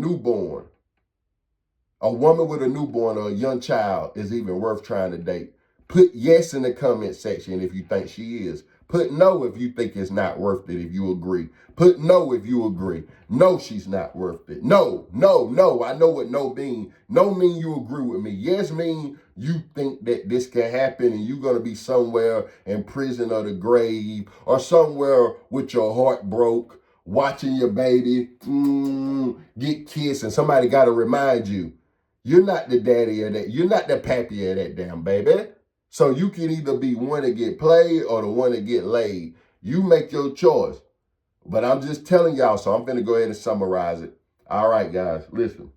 A: woman with a newborn or a young child is even worth trying to date? Put yes in the comment section if you think she is. Put no if you think it's not worth it, if you agree. Put no if you agree. No, she's not worth it. No. I know what no mean. No mean you agree with me. Yes mean you think that this can happen and you're going to be somewhere in prison or the grave or somewhere with your heart broke, watching your baby get kissed, and somebody got to remind you, you're not the daddy of that. You're not the pappy of that damn baby. So you can either be one to get played or the one to get laid. You make your choice. But I'm just telling y'all, so I'm going to go ahead and summarize it. All right, guys, listen.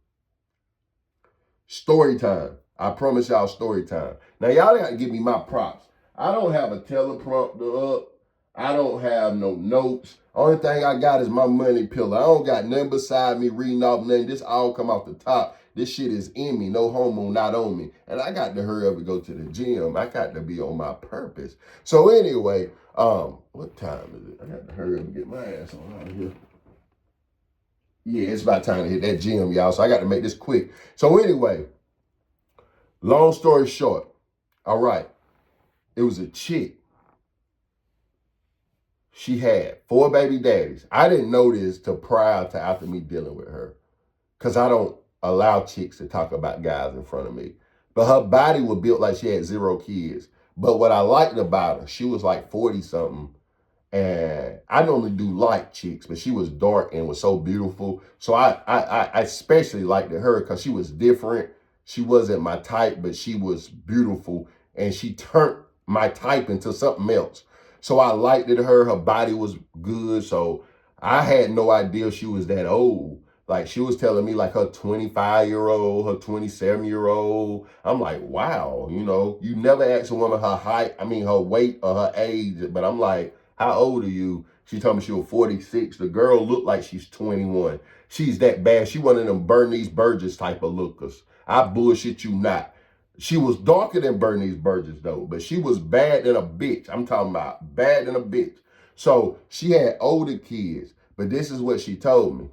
A: Story time. I promise y'all story time. Now, y'all got to give me my props. I don't have a teleprompter up. I don't have no notes. Only thing I got is my money pillow. I don't got nothing beside me reading off nothing. This all come off the top. This shit is in me. No homo, not on me. And I got to hurry up and go to the gym. I got to be on my purpose. So anyway, what time is it? I got to hurry up and get my ass on out of here. Yeah, it's about time to hit that gym, y'all. So I got to make this quick. So anyway, long story short, all right, it was a chick. She had 4 baby daddies. I didn't know this till prior to after me dealing with her, because I don't allow chicks to talk about guys in front of me. But her body was built like she had 0 kids. But what I liked about her, she was like 40-something. And I normally do light chicks, but she was dark and was so beautiful. So I especially liked her because she was different. She wasn't my type, but she was beautiful. And she turned my type into something else. So I liked her. Her body was good. So I had no idea she was that old. Like, she was telling me like her 25-year-old, her 27-year-old. I'm like, wow, you never ask a woman her height, her weight or her age. But I'm like, how old are you? She told me she was 46. The girl looked like she's 21. She's that bad. She one of them Bernice Burgess type of lookers. I bullshit you not. She was darker than Bernice Burgess though, but she was bad than a bitch. I'm talking about bad than a bitch. So she had older kids, but this is what she told me.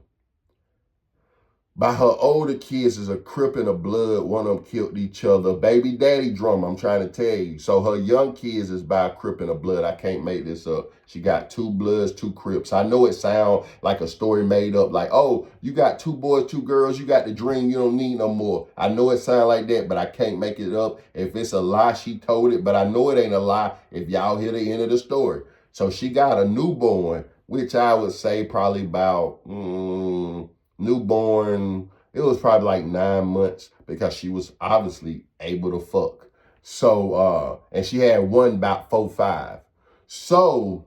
A: By her older kids is a Crip and a Blood. One of them killed each other. Baby daddy drama, I'm trying to tell you. So her young kids is by a Crip and a Blood. I can't make this up. She got 2 Bloods, 2 Crips. I know it sounds like a story made up. Like, oh, you got 2 boys, 2 girls. You got the dream. You don't need no more. I know it sounds like that, but I can't make it up. If it's a lie, she told it. But I know it ain't a lie if y'all hear the end of the story. So she got a newborn, which I would say probably about... newborn, it was probably like 9 months because she was obviously able to fuck. So, and she had one about 4, 5. So,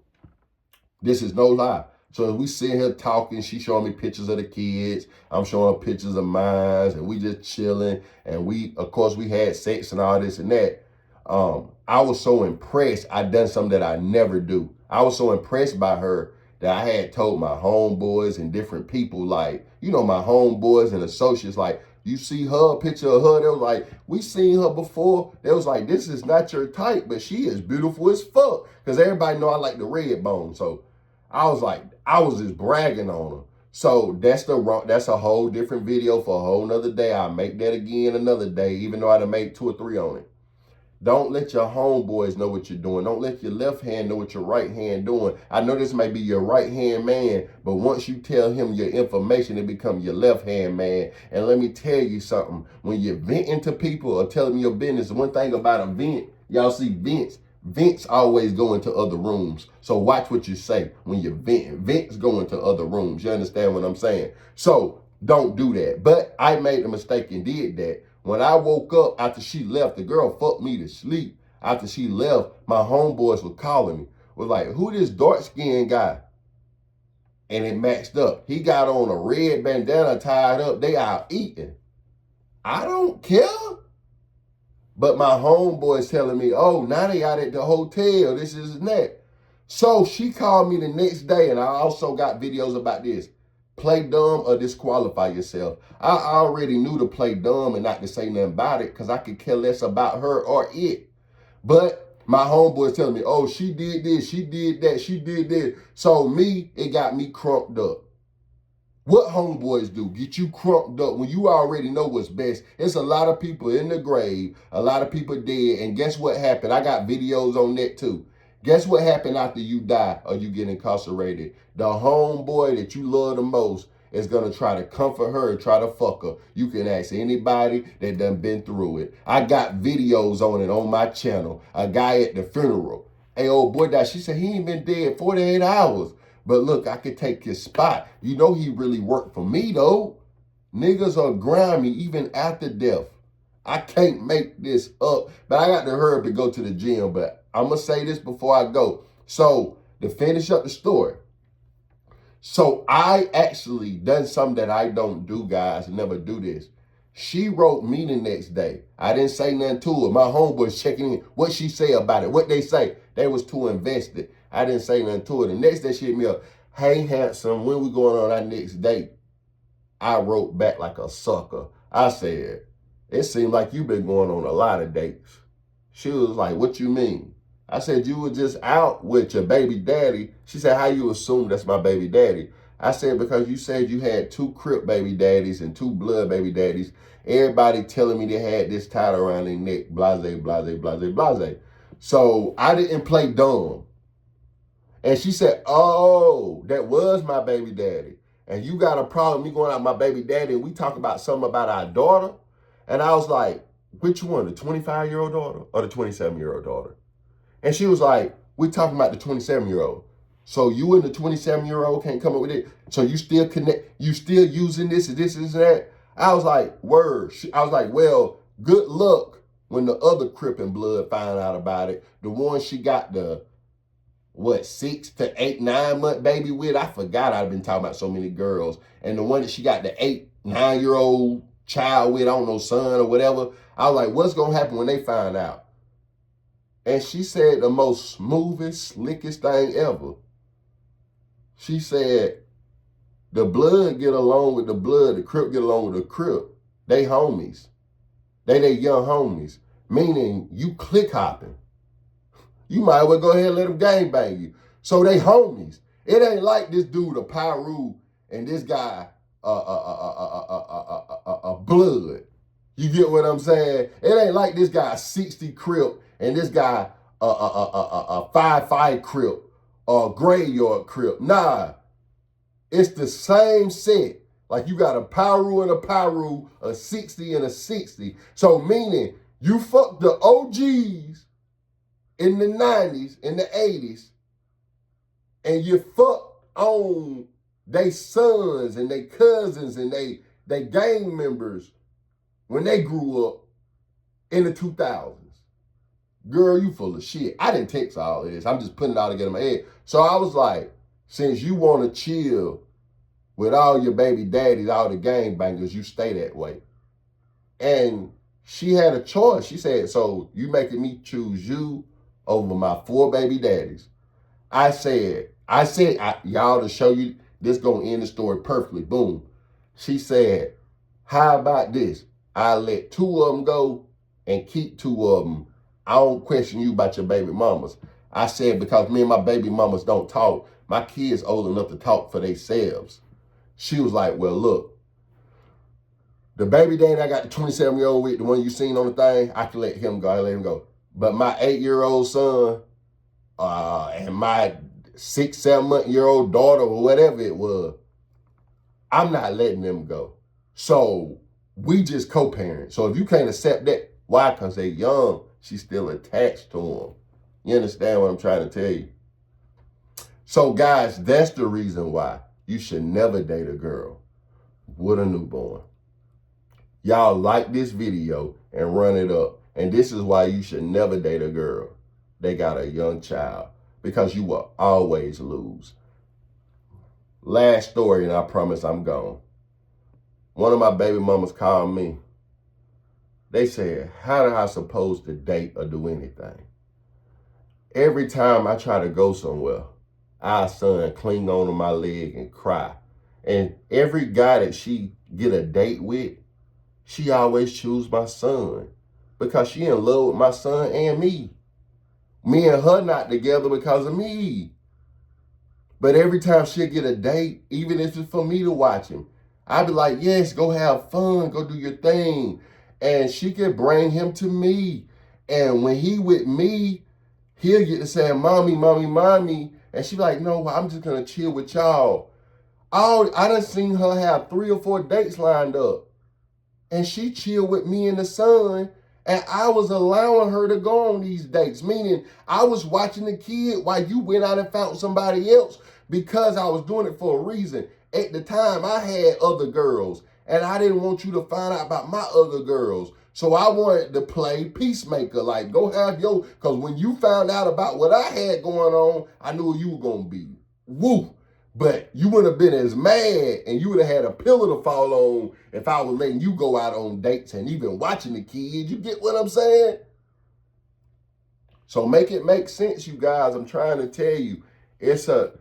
A: this is no lie. So we sitting here talking, she showing me pictures of the kids, I'm showing her pictures of mine, and we just chilling, and of course, we had sex and all this and that. I was so impressed, I done something that I never do. I was so impressed by her that I had told my homeboys and different people, like, my homeboys and associates, like, you see her, picture of her, they was like, we seen her before. They was like, this is not your type, but she is beautiful as fuck. Because everybody know I like the red bone. So I was like, I was just bragging on her. So that's a whole different video for a whole nother day. I'll make that again another day, even though I done made 2 or 3 on it. Don't let your homeboys know what you're doing. Don't let your left hand know what your right hand doing. I know this may be your right hand man, but once you tell him your information, it becomes your left hand man. And let me tell you something. When you're venting to people or telling them your business, one thing about a vent, y'all see vents. Vents always go into other rooms. So watch what you say when you're venting. Vents go into other rooms. You understand what I'm saying? So don't do that. But I made a mistake and did that. When I woke up after she left, the girl fucked me to sleep. After she left, my homeboys were calling me. Was like, who this dark-skinned guy? And it matched up. He got on a red bandana tied up. They out eating. I don't care. But my homeboy's telling me, oh, now they out at the hotel. This is that. So she called me the next day, and I also got videos about this. Play dumb or disqualify yourself. I already knew to play dumb and not to say nothing about it because I could care less about her or it. But my homeboy's telling me, oh, she did this, she did that, she did this. So it got me crunked up. What homeboys do? Get you crunked up when you already know what's best. It's a lot of people in the grave, a lot of people dead, and guess what happened? I got videos on that too. Guess what happened after you die or you get incarcerated? The homeboy that you love the most is going to try to comfort her and try to fuck her. You can ask anybody that done been through it. I got videos on it on my channel. A guy at the funeral. Hey, old boy died. She said he ain't been dead 48 hours. But look, I could take his spot. You know he really worked for me, though. Niggas are grimy even after death. I can't make this up. But I got to hurry up and go to the gym. But I'm going to say this before I go. So, to finish up the story. So, I actually done something that I don't do, guys. Never do this. She wrote me the next day. I didn't say nothing to her. My homeboys checking in. What she say about it. What they say. They was too invested. I didn't say nothing to her. The next day she hit me up. Hey, handsome, when we going on our next date? I wrote back like a sucker. I said, it seemed like you've been going on a lot of dates. She was like, what you mean? I said, you were just out with your baby daddy. She said, how you assume that's my baby daddy? I said, because you said you had 2 Crip baby daddies and 2 blood baby daddies. Everybody telling me they had this tied around their neck, blase, blase, blase, blase. So I didn't play dumb. And she said, oh, that was my baby daddy. And you got a problem me going out with my baby daddy and we talk about something about our daughter? And I was like, which one, the 25-year-old daughter or the 27-year-old daughter? And she was like, we talking about the 27-year-old. So you and the 27-year-old can't come up with it. So you still connect, you still using this and this and that. I was like, word. I was like, well, good luck when the other Crip and blood find out about it. The one she got the 6 to 8, 9 month baby with. I forgot I've been talking about so many girls. And the one that she got the 8, 9-year-old child with, I don't know, son or whatever. I was like, what's gonna happen when they find out? And she said the most smoothest, slickest thing ever. She said, the blood get along with the blood, the Crip get along with the Crip. They homies. They young homies. Meaning you click hopping. You might well go ahead and let them gangbang you. So they homies. It ain't like this dude a Pyru and this guy a blood. You get what I'm saying? It ain't like this guy 60 Crip and this guy a 5-5 Crip or a graveyard Crip. Nah, it's the same set. Like you got a Pyru and a Pyru, a 60 and a 60. So meaning you fuck the OGs in the 90s, in the 80s, and you fuck on they sons and they cousins and they gang members when they grew up in the 2000s. Girl, you full of shit. I didn't text all of this. I'm just putting it all together in my head. So I was like, since you want to chill with all your baby daddies, all the gangbangers, you stay that way. And she had a choice. She said, so you making me choose you over my 4 baby daddies. I said, y'all, to show you this gonna end the story perfectly. Boom. She said, how about this? I let 2 of them go and keep 2 of them. I don't question you about your baby mamas. I said, because me and my baby mamas don't talk. My kids old enough to talk for themselves. She was like, well, look, the baby daddy I got the 27-year-old with, the one you seen on the thing, I can let him go. I let him go. But my 8-year-old son and my 6, 7-month-year-old daughter or whatever it was, I'm not letting them go. So we just co-parent. So if you can't accept that, why? Because they're young. She's still attached to them. You understand what I'm trying to tell you? So guys, that's the reason why you should never date a girl with a newborn. Y'all like this video and run it up. And this is why you should never date a girl. They got a young child, because you will always lose. Last story, and I promise I'm gone. One of my baby mamas called me. They said, how am I supposed to date or do anything? Every time I try to go somewhere, our son cling on to my leg and cry. And every guy that she get a date with, she always choose my son, because she in love with my son and me. Me and her not together because of me. But every time she'll get a date, even if it's for me to watch him, I'd be like, yes, go have fun, go do your thing. And she could bring him to me. And when he with me, he'll get to saying, mommy, mommy, mommy. And she be like, no, I'm just going to chill with y'all. I done seen her have 3 or 4 dates lined up. And she chilled with me and the son. And I was allowing her to go on these dates, meaning I was watching the kid while you went out and found somebody else, because I was doing it for a reason. At the time, I had other girls, and I didn't want you to find out about my other girls. So I wanted to play peacemaker, like go have your, because when you found out about what I had going on, I knew you were going to be woo. But you wouldn't have been as mad, and you would have had a pillar to fall on if I was letting you go out on dates and even watching the kids. You get what I'm saying? So make it make sense, you guys. I'm trying to tell you. Listen,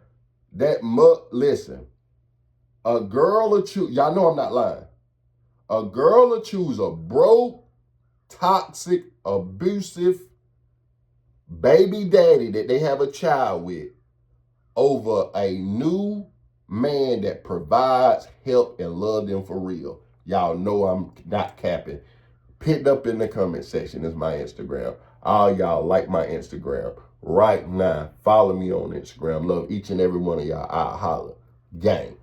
A: a girl or two, y'all know I'm not lying. A girl will choose a broke, toxic, abusive baby daddy that they have a child with over a new man that provides, help, and love them for real. Y'all know I'm not capping. Pinned up in the comment section is my Instagram. All y'all like my Instagram right now. Follow me on Instagram. Love each and every one of y'all. I'll holler. Gang.